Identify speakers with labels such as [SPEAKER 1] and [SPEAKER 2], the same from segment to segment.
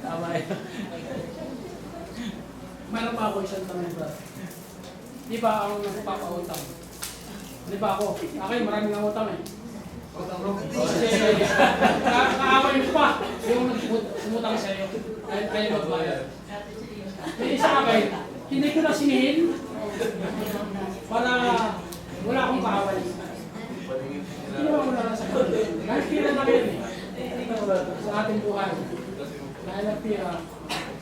[SPEAKER 1] Tama yun. Meron pa ako isang tanong, bro. Di ba ang nagpapautang? Di ba ako? Akin, maraming ang utang eh. Kasi, kaaway mo pa. Yung sumutang sa'yo. Ayaw magbayad. May isa akin, hindi ko na sinihin. Para wala akong kaaway. Hindi naman wala na sa kanila. Kahit pira na rin eh. Sa ating buhay. Dahil ang pira,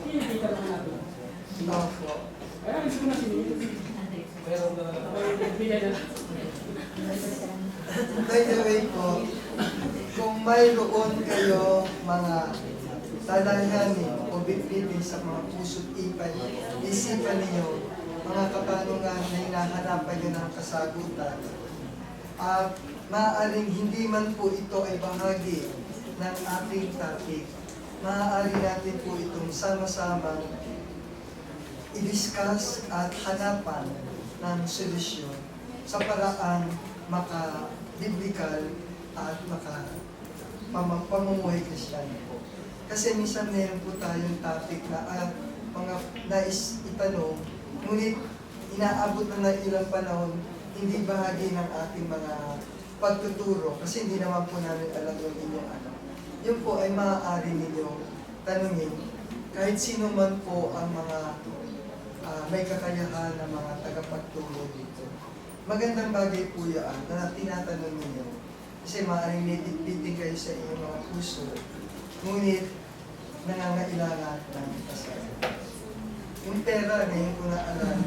[SPEAKER 1] kita naman natin. Kaya hindi ko na sinihin. Bigay na.
[SPEAKER 2] By the way po, kung mayroon kayo mga talanganin o bitbitin sa mga puso't isipan ninyo, mga katanungan na hinahanapan nyo ng kasagutan, at maaaring hindi man po ito ay bahagi ng ating topic, maaari natin po itong sama-samang i-discuss at hanapan ng solusyon sa paraang maka-biblical at pamumuhay Kristiyano po. Kasi minsan meron po tayong topic na mga nais itanong, ngunit inaabot na ng ilang panahon, hindi bahagi ng ating mga pagtuturo kasi hindi naman po namin alam yung inyong ano. Yun po ay maaari ninyo tanungin kahit sino man po ang mga may kakayahan ng mga tagapagturo dito. Magandang bagay po yan na tinatanong ninyo kasi maaaring nititbitin kayo sa inyong mga puso, ngunit nangangailangan ng kasalanan. Yung pera, ngayon ko na alam.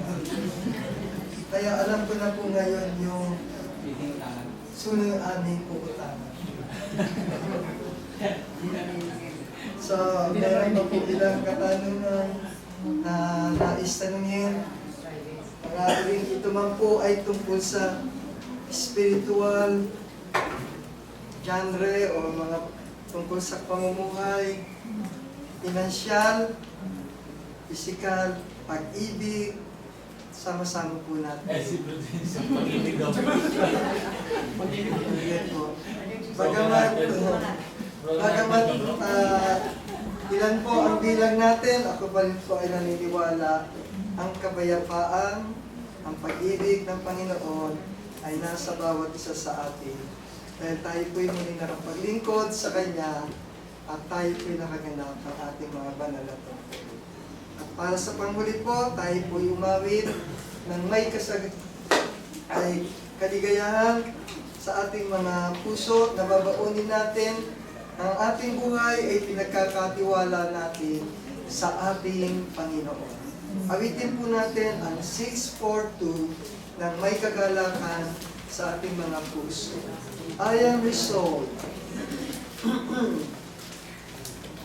[SPEAKER 2] Kaya alam ko na po ngayon yung sunod aming puutangan. So, meron pa po ilang katanungan na nais tanungin. Maaaring ito man po ay tungkol sa spiritual genre o mga tungkol sa pamumuhay, pinansyal, pisikal, pag-ibig, sama-sama po natin.
[SPEAKER 1] Sa pag-ibig daw.
[SPEAKER 2] Bagamat ilan po ang bilang natin, ako pa rin po ay naniniwala, ang kapayapaan, ang pag-ibig ng Panginoon ay nasa bawat isa sa atin. Dahil tayo po'y muli nakapaglingkod sa Kanya at tayo po'y nakaganap ng ating mga banal na tungkol. At para sa panghuli po, tayo po'y umawit ng may kaligayahan sa ating mga puso na babaunin natin. Ang ating buhay ay pinagkakatiwala natin sa ating Panginoon. Awitin po natin ang 642 ng may kagalakan sa ating mga puso. I am resolved.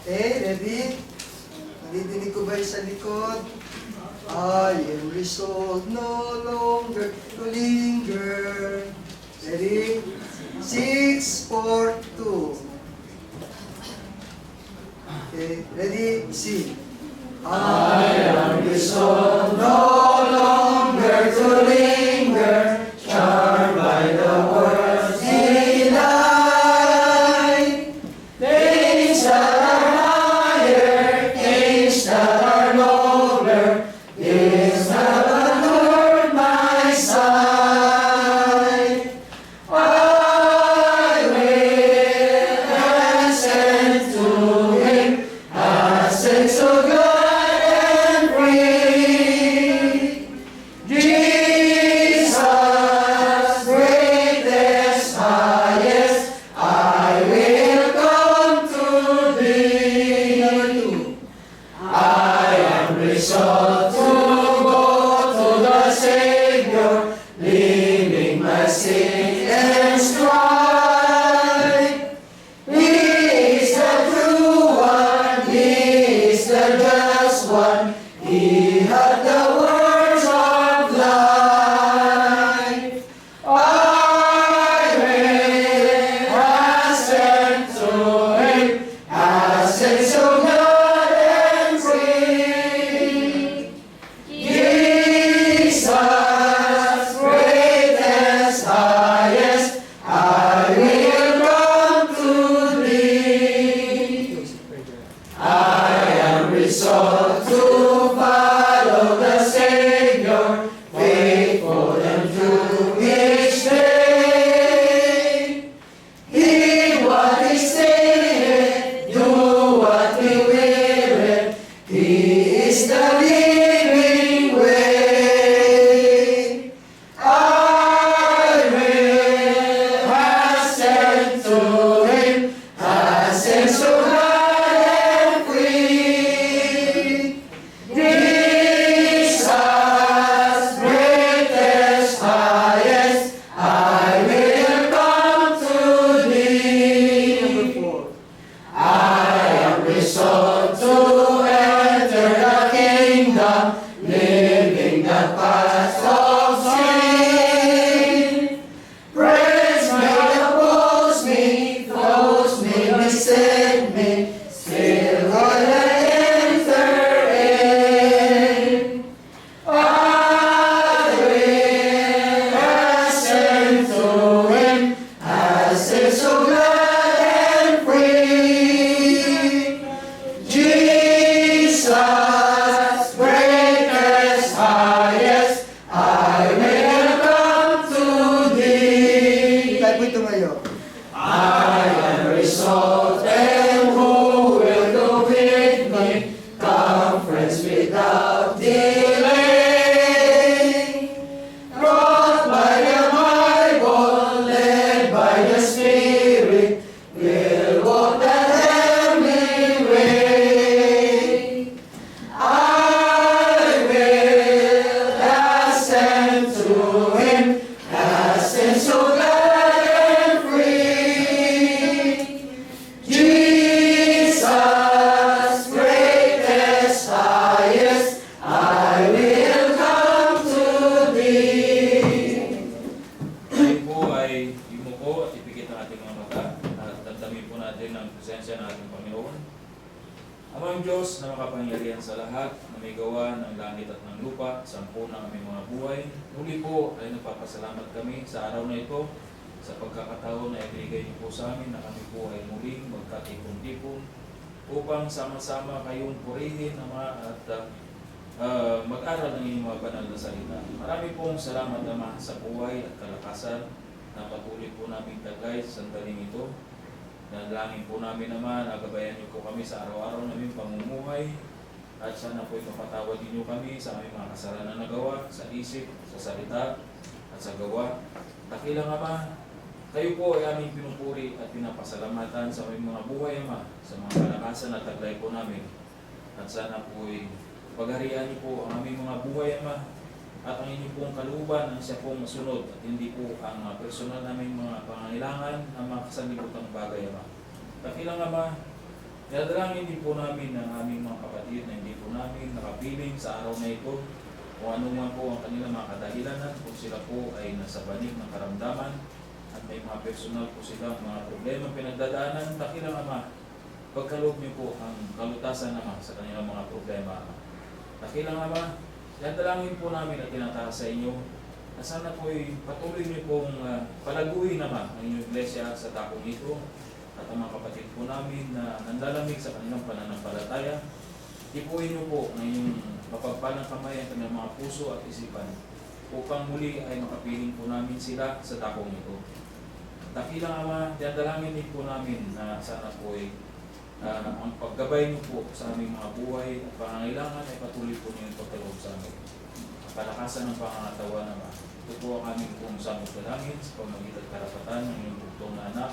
[SPEAKER 2] Okay, ready? Nadidinig ko ba sa likod? I am resolved no longer to linger. Ready? 642. Okay, ready? Sing. I am resolved no longer to linger, charmed by the world's delight. Things that are higher, things that are nobler, things that allure my sight. I will ascend to Him, ascend so good.
[SPEAKER 3] I am resolved to follow the Savior, faithful and true each day. Hear what He saith, do what He willeth. He is the living way. I will hasten to Him, hasten so glad and free. Jesus, greatest, highest, I will come to Thee.
[SPEAKER 2] Number 4.
[SPEAKER 3] I am resolved to enter the kingdom, living the path of sin. Praise may oppose me, foes may beset me, still will I enter in. I will hasten to Him, hasten so glad and free. Jesus, greatest, highest, I will come to Thee.
[SPEAKER 2] Tayo po tumayo.
[SPEAKER 3] I am resolved, and who will go with me? Conference without delay. Brought by the Bible, led by the Spirit, will walk the heavenly way. I will hasten to Him, hasten so glad and free. Jesus, greatest, highest, I will come to Thee.
[SPEAKER 4] Tayo po ay yumuko at ipikit ang ating mga mata at damdamin po natin ang presensya ng ating Panginoon. Amang Diyos na makapangyarihan sa lahat, na may gawa ng langit at ng lupa, sampu ng aming mga buhay. Muli po ay nagpapasalamat kami sa araw na ito, sa pagkakataon na ibigay niyo po sa amin na kami po ay muling magkatipon-tipon upang sama-sama kayong purihin, Ama, at mag-aral ng inyong mga banal na salita. Marami pong salamat, Ama, sa buhay at kalakasan na patuloy po namin tagay sa sandaling ito. Dalangin po namin naman, agabayan niyo po kami sa araw-araw naming pamumuhay at sana po mapatawad niyo kami sa aming mga kasalanan na gawa, sa isip, sa salita at sa gawa. Dakilang Ama, kayo po ay aming pinupuri at pinapasalamatan sa aming mga buhay, Ama, sa mga kalakasan at taglay po namin. At sana po ay pagharian niyo po ang aming mga buhay, Ama, at ang inyong pong kalooban ang siya pong masunod at hindi po ang personal naming mga pangangailangan na mga kasanlibutang bagay, Ama. Dakilang Ama, dinadalangin din po namin ang aming mga kapatid na hindi po namin nakapiling sa araw na ito kung ano man po ang kanilang mga kadahilanan, kung sila po ay nasa banig ng karamdaman at may mga personal po silang mga problema pinagdadaanan. Dakilang Ama, pagkaloob niyo po ang kalutasan, Ama, sa kanilang mga problema, Ama. Dakilang Ama, dalangin po namin at tinataas sa inyo na sana po'y patuloy niyo pong palaguin naman ang inyong iglesia sa takong ito at ang mga kapatid po namin na nandalamig sa kanilang pananampalataya. Ipuin niyo po ang inyong mapagpalang kamay ang kanilang mga puso at isipan upang muli ay makapiling po namin sila sa takong ito. Dakilang Ama, dalangin din po namin na sana po'y ang paggabay niyo po sa aming mga buhay at pangangailangan ay patuloy po niyo yung pagkaloob sa amin. Ang palakasan ng pangangatawan, Ama. Ito po ang aming pong samot dalangin sa pamagitan at karapatan ng inyong bugtong na anak,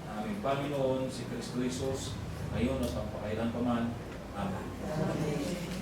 [SPEAKER 4] ang aming Panginoon, si Kristo Jesus, ngayon at pagpakailan pa man. Amen.
[SPEAKER 2] Amen.